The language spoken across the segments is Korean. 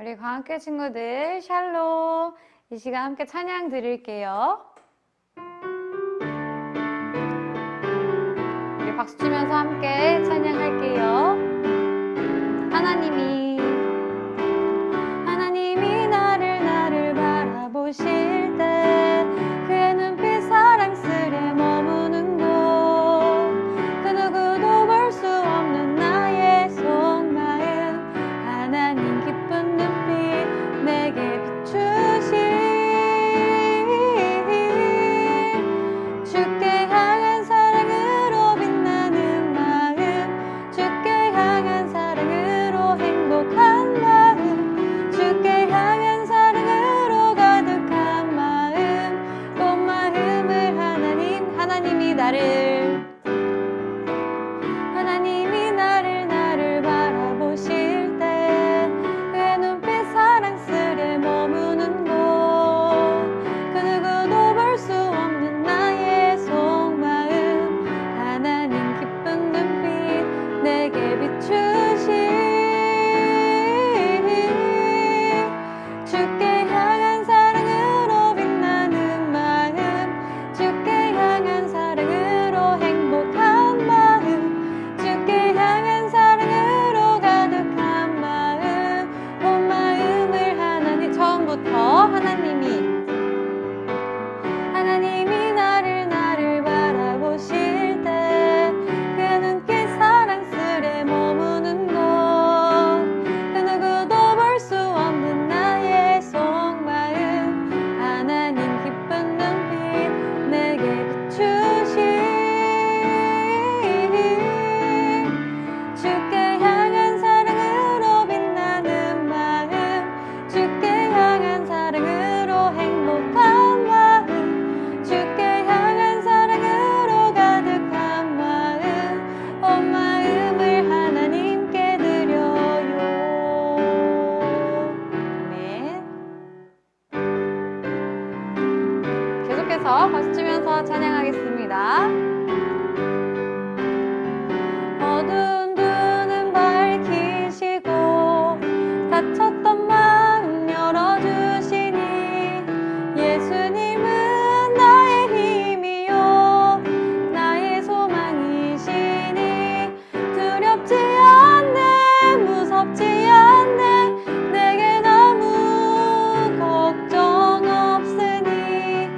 우리 광학교 친구들 샬롬. 이 시간 함께 찬양 드릴게요. 우리 박수 치면서 함께 찬양할게요. 하나님이 나를 바라보실 때 그의 눈빛 사랑스레 머무는 곳, 그 누구도 볼 수 없는 나의 속마음, 하나님 기쁜 눈빛 내게 비추시. 주께 향한 사랑으로 빛나는 마음, 주께 향한 사랑으로 행복한 마음, 주께 향한 사랑으로 가득한 마음, 온 마음을 하나님이 나를 바라보실 때 그의 눈빛 사랑스레 머무는 곳, 그 누구도 볼 수 없는 나의 속마음, 하나님 기쁜 눈빛 내게 비추시. 주께 향한 사랑으로 빛나는 마음, 주께 향한 사랑으로 행복한 마음, 주께 향한 사랑으로 가득한 마음, 온 마음을 처음부터 하나님이 나를 바라보실 때 그의 눈빛 사랑스레 머무는 곳, 그 누구도 볼 수 없는 나의 속마음, 하나님 기쁜 눈빛 내게 비추시. 주께 향한 사랑으로 빛나는 마음, 주께 향한 사랑으로 행복한 마음, 주께 향한 사랑으로 가득한 마음, 온 마음을 하나님께 드려요. 아멘. 계속해서 박수 치면서 찬양하겠습니다. 어두운 두 눈 밝히시고 닫혔던 마음 열어주시니, 예수님은 나의 힘이요 나의 소망이시니, 두렵지 않네 무섭지 않네, 내게 아무 걱정 없으니,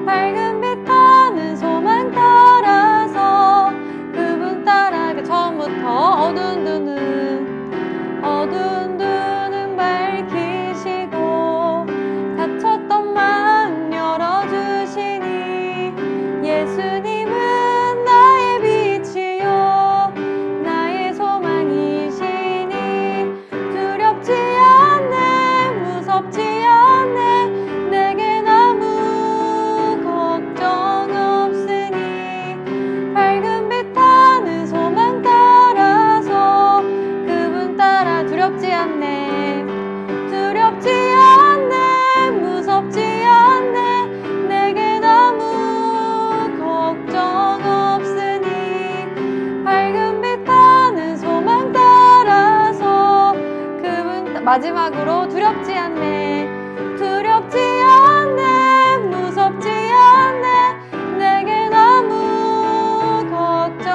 밝은 빛 타는 소망 따라서 그분 따라가. 처음부터 어두운 두 눈 밝히시고 닫혔던 마음 열어주시니, 예수님은 나의 빛이요 나의 소망이시니, 두렵지 않네 무섭지 않네, 내겐 아무 걱정 없으니, 밝은 빛 타는 소망 따라서 그분 따라. 두렵지 않네 무섭지 않네, 내겐 아무 걱정 없으니, 밝은 빛 타는 소망 따라서 그분. 마지막으로 두렵지 않네 무섭지 않네, 내겐 아무 걱정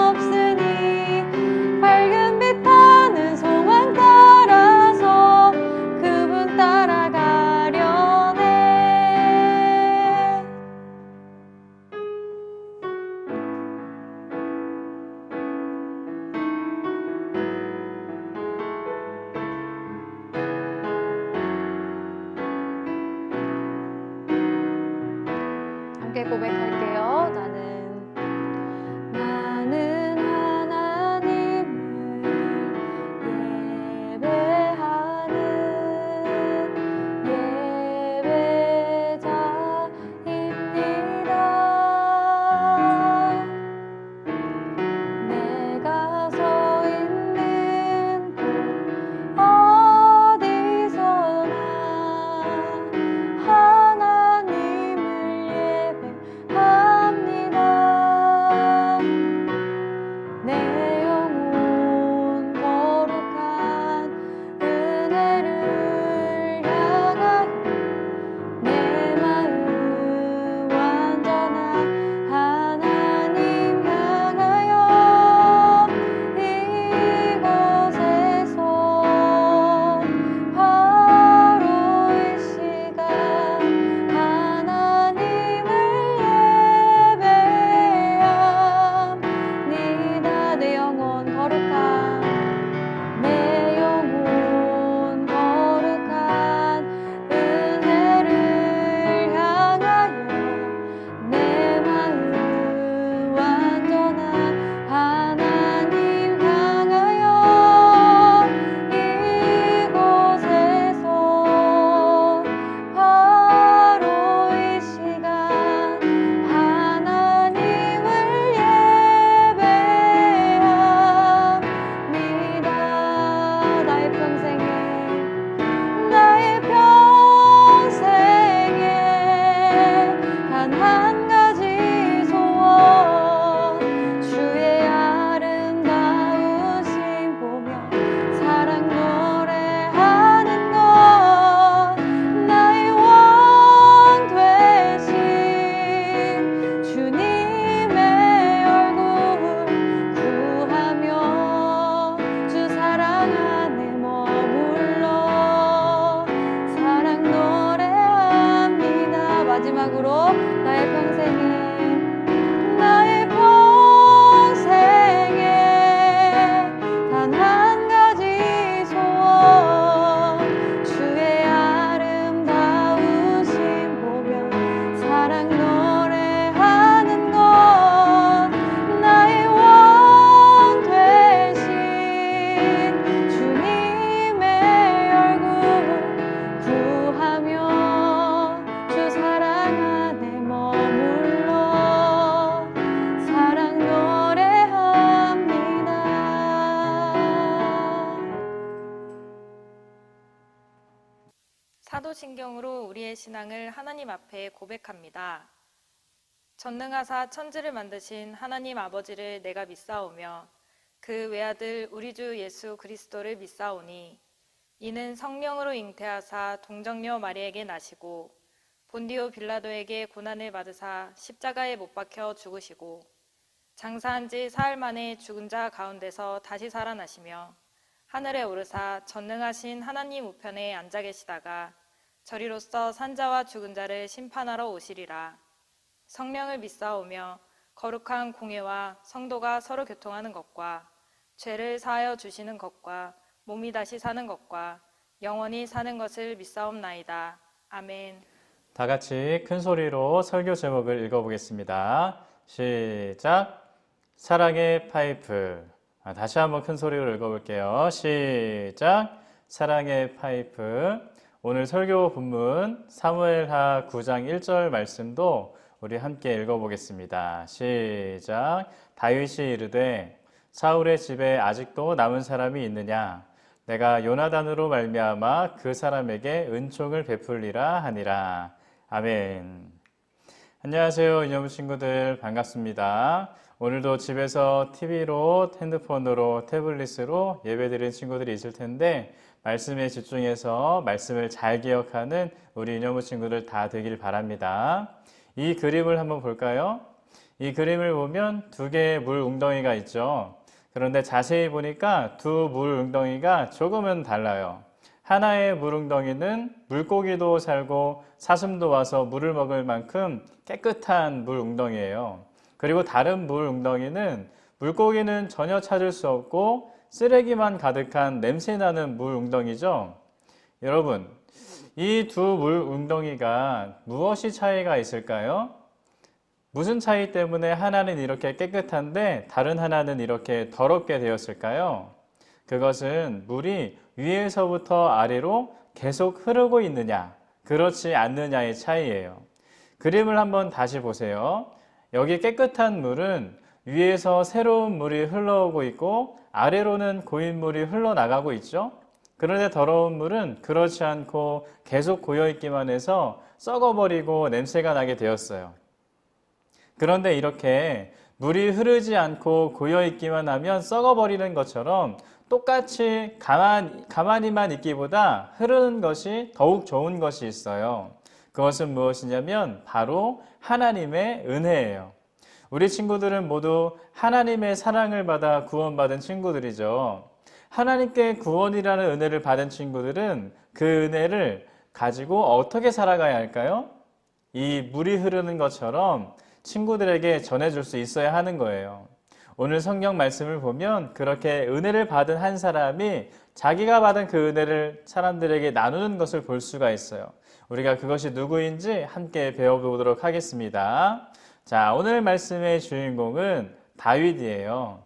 없으니, 밝은 빛 타는 소망 따라서 그분 따라가려네. 함께 고백할게요. 나는 하나님을 예배하는 예배자입니다. 내가 서 있는 곳 어디서나 하나님을 예배하는 사도신경으로 우리의 신앙을 하나님 앞에 고백합니다. 전능하사 천지를 만드신 하나님 아버지를 내가 믿사오며 그 외아들 우리 주 예수 그리스도를 믿사오니 이는 성령으로 잉태하사 동정녀 마리에게 나시고 본디오 빌라도에게 고난을 받으사 십자가에 못 박혀 죽으시고 장사한 지 사흘 만에 죽은 자 가운데서 다시 살아나시며 하늘에 오르사 전능하신 하나님 우편에 앉아 계시다가 저리로서 산자와 죽은 자를 심판하러 오시리라. 성령을 믿사오며 거룩한 공회와 성도가 서로 교통하는 것과 죄를 사하여 주시는 것과 몸이 다시 사는 것과 영원히 사는 것을 믿사옵나이다. 아멘. 다 같이 큰 소리로 설교 제목을 읽어보겠습니다. 시작. 사랑의 파이프. 다시 한번 큰 소리로 읽어볼게요. 시작. 사랑의 파이프. 오늘 설교 본문 사무엘하 9장 1절 말씀도 우리 함께 읽어보겠습니다. 시작. 다윗이 이르되 사울의 집에 아직도 남은 사람이 있느냐? 내가 요나단으로 말미암아 그 사람에게 은총을 베풀리라 하니라. 아멘. 안녕하세요, 이념 친구들, 반갑습니다. 오늘도 집에서 TV로, 핸드폰으로, 태블릿으로 예배드리는 친구들이 있을 텐데 말씀에 집중해서 말씀을 잘 기억하는 우리 이념 친구들 다 되길 바랍니다. 이 그림을 한번 볼까요? 이 그림을 보면 두 개의 물 웅덩이가 있죠. 그런데 자세히 보니까 두 물 웅덩이가 조금은 달라요. 하나의 물 웅덩이는 물고기도 살고 사슴도 와서 물을 먹을 만큼 깨끗한 물 웅덩이예요. 그리고 다른 물 웅덩이는 물고기는 전혀 찾을 수 없고 쓰레기만 가득한 냄새나는 물 웅덩이죠. 여러분, 이 두 물 웅덩이가 무엇이 차이가 있을까요? 무슨 차이 때문에 하나는 이렇게 깨끗한데 다른 하나는 이렇게 더럽게 되었을까요? 그것은 물이 위에서부터 아래로 계속 흐르고 있느냐, 그렇지 않느냐의 차이예요. 그림을 한번 다시 보세요. 여기 깨끗한 물은 위에서 새로운 물이 흘러오고 있고 아래로는 고인물이 흘러나가고 있죠. 그런데 더러운 물은 그렇지 않고 계속 고여있기만 해서 썩어버리고 냄새가 나게 되었어요. 그런데 이렇게 물이 흐르지 않고 고여있기만 하면 썩어버리는 것처럼 똑같이 가만히만 있기보다 흐르는 것이 더욱 좋은 것이 있어요. 그것은 무엇이냐면 바로 하나님의 은혜예요. 우리 친구들은 모두 하나님의 사랑을 받아 구원받은 친구들이죠. 하나님께 구원이라는 은혜를 받은 친구들은 그 은혜를 가지고 어떻게 살아가야 할까요? 이 물이 흐르는 것처럼 친구들에게 전해줄 수 있어야 하는 거예요. 오늘 성경 말씀을 보면 그렇게 은혜를 받은 한 사람이 자기가 받은 그 은혜를 사람들에게 나누는 것을 볼 수가 있어요. 우리가 그것이 누구인지 함께 배워보도록 하겠습니다. 자, 오늘 말씀의 주인공은 다윗이에요.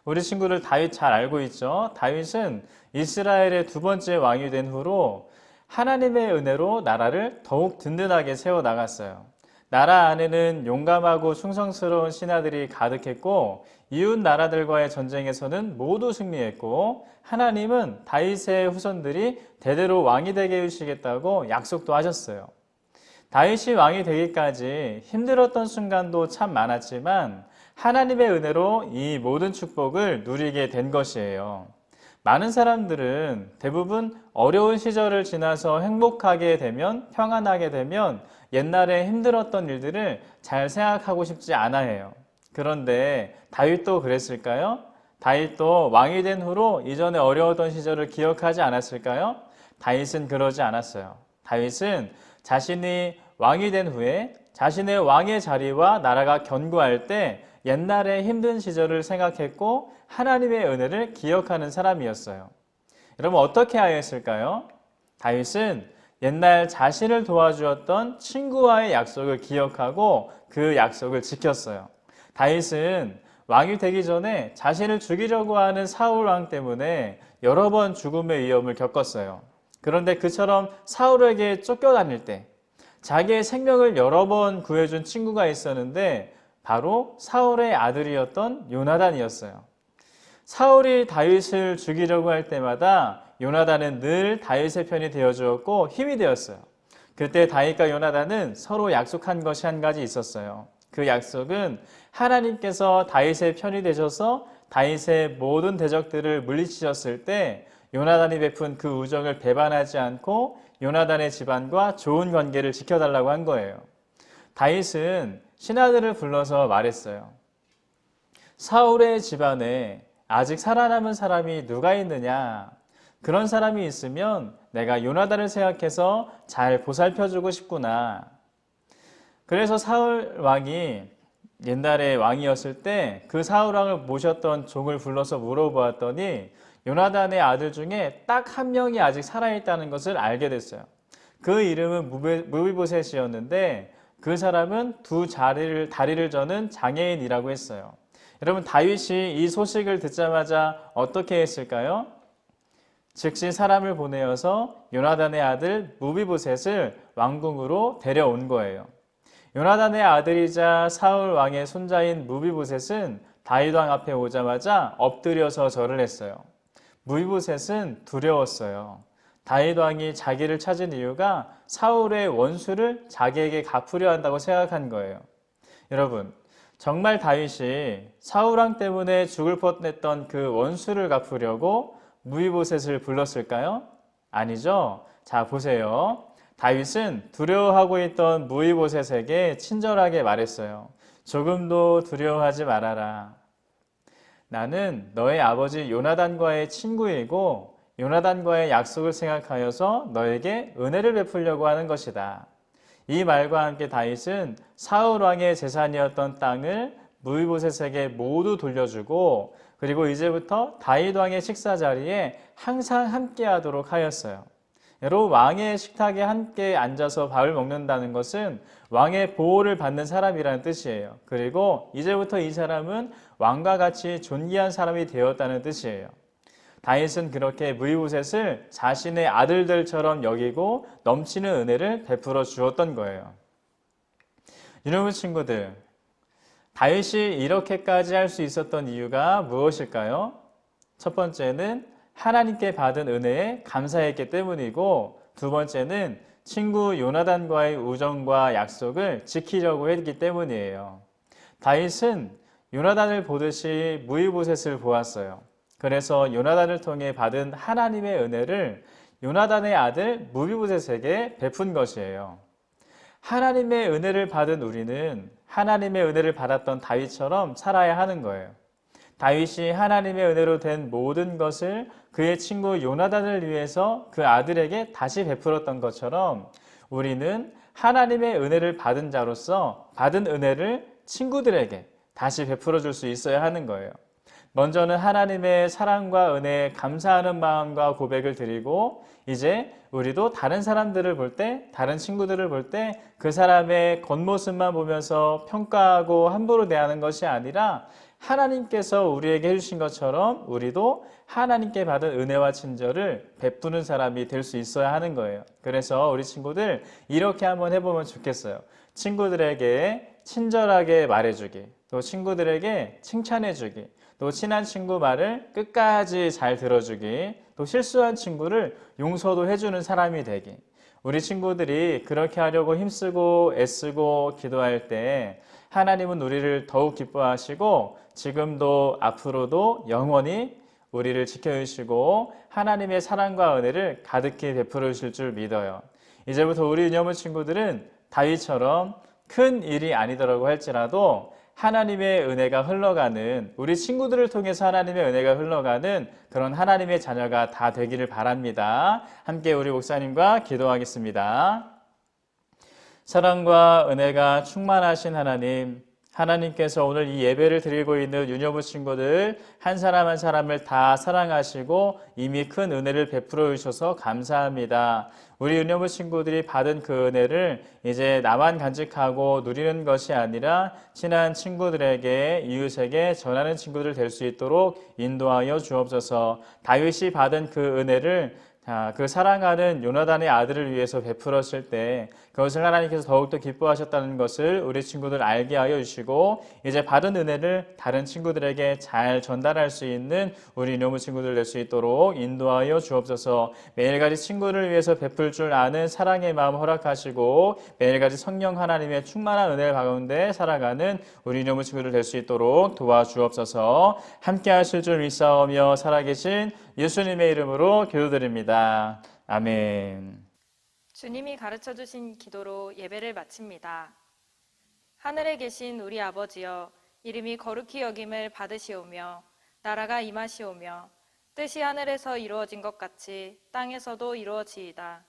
우리 친구들 다윗 잘 알고 있죠? 다윗은 이스라엘의 두 번째 왕이 된 후로 하나님의 은혜로 나라를 더욱 든든하게 세워나갔어요. 나라 안에는 용감하고 충성스러운 신하들이 가득했고 이웃 나라들과의 전쟁에서는 모두 승리했고 하나님은 다윗의 후손들이 대대로 왕이 되게 해주시겠다고 약속도 하셨어요. 다윗이 왕이 되기까지 힘들었던 순간도 참 많았지만 하나님의 은혜로 이 모든 축복을 누리게 된 것이에요. 많은 사람들은 대부분 어려운 시절을 지나서 행복하게 되면, 평안하게 되면 옛날에 힘들었던 일들을 잘 생각하고 싶지 않아 해요. 그런데 다윗도 그랬을까요? 다윗도 왕이 된 후로 이전에 어려웠던 시절을 기억하지 않았을까요? 다윗은 그러지 않았어요. 다윗은 자신이 왕이 된 후에 자신의 왕의 자리와 나라가 견고할 때 옛날에 힘든 시절을 생각했고 하나님의 은혜를 기억하는 사람이었어요. 여러분 어떻게 하였을까요? 다윗은 옛날 자신을 도와주었던 친구와의 약속을 기억하고 그 약속을 지켰어요. 다윗은 왕이 되기 전에 자신을 죽이려고 하는 사울 왕 때문에 여러 번 죽음의 위험을 겪었어요. 그런데 그처럼 사울에게 쫓겨다닐 때 자기의 생명을 여러 번 구해준 친구가 있었는데 바로 사울의 아들이었던 요나단이었어요. 사울이 다윗을 죽이려고 할 때마다 요나단은 늘 다윗의 편이 되어 주었고 힘이 되었어요. 그때 다윗과 요나단은 서로 약속한 것이 한 가지 있었어요. 그 약속은 하나님께서 다윗의 편이 되셔서 다윗의 모든 대적들을 물리치셨을 때 요나단이 베푼 그 우정을 배반하지 않고 요나단의 집안과 좋은 관계를 지켜달라고 한 거예요. 다윗은 신하들을 불러서 말했어요. 사울의 집안에 아직 살아남은 사람이 누가 있느냐? 그런 사람이 있으면 내가 요나단을 생각해서 잘 보살펴주고 싶구나. 그래서 사울 왕이 옛날에 왕이었을 때 그 사울 왕을 모셨던 종을 불러서 물어보았더니 요나단의 아들 중에 딱 한 명이 아직 살아있다는 것을 알게 됐어요. 그 이름은 무비보셋이었는데 그 사람은 두 다리를 저는 장애인이라고 했어요. 여러분, 다윗이 이 소식을 듣자마자 어떻게 했을까요? 즉시 사람을 보내어서 요나단의 아들 무비보셋을 왕궁으로 데려온 거예요. 요나단의 아들이자 사울 왕의 손자인 무비보셋은 다윗 왕 앞에 오자마자 엎드려서 절을 했어요. 무비보셋은 두려웠어요. 다윗 왕이 자기를 찾은 이유가 사울의 원수를 자기에게 갚으려 한다고 생각한 거예요. 여러분, 정말 다윗이 사울 왕 때문에 죽을 뻔했던 그 원수를 갚으려고 무비보셋을 불렀을까요? 아니죠. 자, 보세요. 다윗은 두려워하고 있던 무비보셋에게 친절하게 말했어요. 조금도 두려워하지 말아라. 나는 너의 아버지 요나단과의 친구이고 요나단과의 약속을 생각하여서 너에게 은혜를 베풀려고 하는 것이다. 이 말과 함께 다윗은 사울 왕의 재산이었던 땅을 무비보셋에게 모두 돌려주고 그리고 이제부터 다윗 왕의 식사 자리에 항상 함께 하도록 하였어요. 여러분, 왕의 식탁에 함께 앉아서 밥을 먹는다는 것은 왕의 보호를 받는 사람이라는 뜻이에요. 그리고 이제부터 이 사람은 왕과 같이 존귀한 사람이 되었다는 뜻이에요. 다윗은 그렇게 무비보셋을 자신의 아들들처럼 여기고 넘치는 은혜를 베풀어 주었던 거예요. 여러분 친구들, 다윗이 이렇게까지 할 수 있었던 이유가 무엇일까요? 첫 번째는 하나님께 받은 은혜에 감사했기 때문이고, 두 번째는 친구 요나단과의 우정과 약속을 지키려고 했기 때문이에요. 다윗은 요나단을 보듯이 무비보셋을 보았어요. 그래서 요나단을 통해 받은 하나님의 은혜를 요나단의 아들 무비보셋에게 베푼 것이에요. 하나님의 은혜를 받은 우리는 하나님의 은혜를 받았던 다윗처럼 살아야 하는 거예요. 다윗이 하나님의 은혜로 된 모든 것을 그의 친구 요나단을 위해서 그 아들에게 다시 베풀었던 것처럼 우리는 하나님의 은혜를 받은 자로서 받은 은혜를 친구들에게 다시 베풀어 줄 수 있어야 하는 거예요. 먼저는 하나님의 사랑과 은혜에 감사하는 마음과 고백을 드리고, 이제 우리도 다른 사람들을 볼 때, 다른 친구들을 볼 때 그 사람의 겉모습만 보면서 평가하고 함부로 대하는 것이 아니라 하나님께서 우리에게 해주신 것처럼 우리도 하나님께 받은 은혜와 친절을 베푸는 사람이 될 수 있어야 하는 거예요. 그래서 우리 친구들 이렇게 한번 해보면 좋겠어요. 친구들에게 친절하게 말해주기, 또 친구들에게 칭찬해주기, 또 친한 친구 말을 끝까지 잘 들어주기, 또 실수한 친구를 용서도 해주는 사람이 되기. 우리 친구들이 그렇게 하려고 힘쓰고 애쓰고 기도할 때 하나님은 우리를 더욱 기뻐하시고 지금도 앞으로도 영원히 우리를 지켜주시고 하나님의 사랑과 은혜를 가득히 베풀어 주실 줄 믿어요. 이제부터 우리 유념은 친구들은 다윗처럼 큰 일이 아니더라고 할지라도 하나님의 은혜가 흘러가는, 우리 친구들을 통해서 하나님의 은혜가 흘러가는 그런 하나님의 자녀가 다 되기를 바랍니다. 함께 우리 목사님과 기도하겠습니다. 사랑과 은혜가 충만하신 하나님, 하나님께서 오늘 이 예배를 드리고 있는 유녀부 친구들 한 사람 한 사람을 다 사랑하시고 이미 큰 은혜를 베풀어 주셔서 감사합니다. 우리 유녀부 친구들이 받은 그 은혜를 이제 나만 간직하고 누리는 것이 아니라 친한 친구들에게, 이웃에게 전하는 친구들 될 수 있도록 인도하여 주옵소서. 다윗이 받은 그 은혜를 그 사랑하는 요나단의 아들을 위해서 베풀었을 때 그것을 하나님께서 더욱더 기뻐하셨다는 것을 우리 친구들 알게 하여 주시고 이제 받은 은혜를 다른 친구들에게 잘 전달할 수 있는 우리 이노무 친구들 될 수 있도록 인도하여 주옵소서. 매일같이 친구를 위해서 베풀 줄 아는 사랑의 마음 허락하시고 매일같이 성령 하나님의 충만한 은혜 가운데 살아가는 우리 이노무 친구들 될 수 있도록 도와주옵소서. 함께 하실 줄 믿사오며 살아계신 예수님의 이름으로 기도드립니다. 아멘. 주님이 가르쳐 주신 기도로 예배를 마칩니다. 하늘에 계신 우리 아버지여, 이름이 거룩히 여김을 받으시오며 나라가 임하시오며 뜻이 하늘에서 이루어진 것 같이 땅에서도 이루어지이다.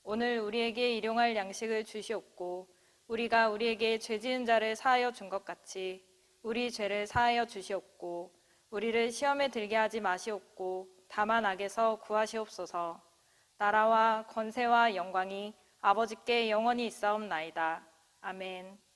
오늘 우리에게 일용할 양식을 주시옵고 우리가 우리에게 죄 지은 자를 사하여 준 것 같이 우리 죄를 사하여 주시옵고 우리를 시험에 들게 하지 마시옵고 다만 악에서 구하시옵소서. 나라와 권세와 영광이 아버지께 영원히 있사옵나이다. 아멘.